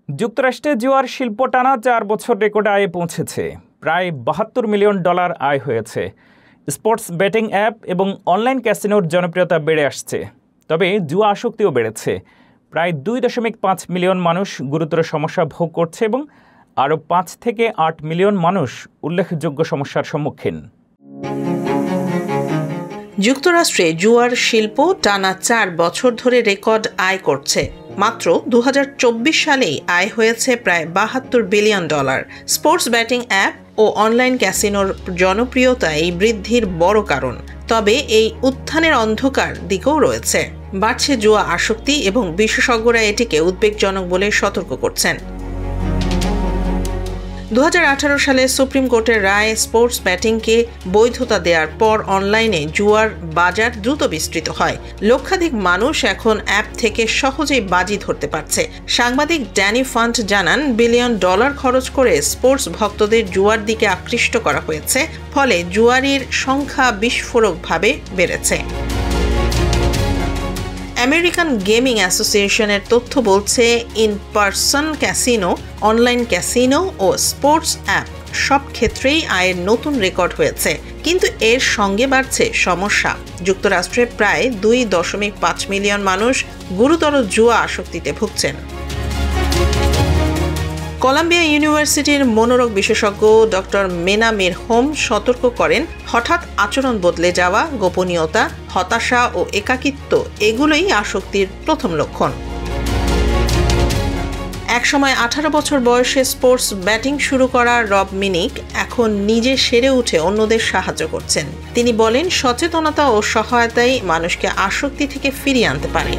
যুক্তরাষ্ট্রে জুয়ার শিল্প টানা 4 বছর রেকর্ড আয়ে পৌঁছেছে। প্রায় $72 মিলিয়ন আয় হয়েছে। স্পোর্টস বেটিং অ্যাপ এবং অনলাইন ক্যাসিনোর জনপ্রিয়তা বেড়ে আসছে। তবে জুয়া আসক্তিও বেড়েছে। প্রায় 2.5 মিলিয়ন মানুষ গুরুতর সমস্যা ভোগ করছে এবং আরও 5 থেকে 8 মিলিয়ন মানুষ উল্লেখযোগ্য সমস্যার সম্মুখীন। যুক্তরাষ্ট্রে জুয়ার শিল্প টানা 4 বছর ধরে রেকর্ড আয় করছে। মাত্র 2024 সালেই আয় হয়েছে প্রায় $72 বিলিয়ন। স্পোর্টস ব্যাটিং অ্যাপ ও অনলাইন ক্যাসিনোর জনপ্রিয়তা এই বৃদ্ধির বড় কারণ। তবে এই উত্থানের অন্ধকার দিকও রয়েছে। বাড়ছে জুয়া আসক্তি এবং বিশেষজ্ঞরা এটিকে উদ্বেগজনক বলে সতর্ক করছেন। 2018 সালে সুপ্রিম কোর্টের রায়ে স্পোর্টস ব্যাটিংকে বৈধতা দেওয়ার পর অনলাইনে জুয়ার বাজার দ্রুত বিস্তৃত হয়। লক্ষাধিক মানুষ এখন অ্যাপ থেকে সহজেই বাজি ধরতে পারছে। সাংবাদিক ড্যানি ফান্ট জানান, $1 বিলিয়ন খরচ করে স্পোর্টস ভক্তদের জুয়ার দিকে আকৃষ্ট করা হয়েছে, ফলে জুয়ারির সংখ্যা বিস্ফোরকভাবে বেড়েছে। আমেরিকান গেমিং অ্যাসোসিয়েশনের তথ্য বলছে, in person casino, online casino ও স্পোর্টস অ্যাপ সব ক্ষেত্রেই আয়ের নতুন রেকর্ড হয়েছে। কিন্তু এর সঙ্গে বাড়ছে সমস্যা। যুক্তরাষ্ট্রে প্রায় 2.5 মিলিয়ন মানুষ গুরুতর জুয়া আসক্তিতে ভুগছেন। কলাম্বিয়া ইউনিভার্সিটির মনোরোগ বিশেষজ্ঞ ডক্টর মেনা মিরহোম সতর্ক করেন, হঠাৎ আচরণ বদলে যাওয়া, গোপনীয়তা, হতাশা ও একাকিত্ব এগুলোই আসক্তির প্রথম লক্ষণ। একসময় 18 বছর বয়সে স্পোর্টস ব্যাটিং শুরু করা রব মিনিক এখন নিজে সেরে উঠে অন্যদের সাহায্য করছেন। তিনি বলেন, সচেতনতা ও সহায়তাই মানুষকে আসক্তি থেকে ফিরিয়ে আনতে পারে।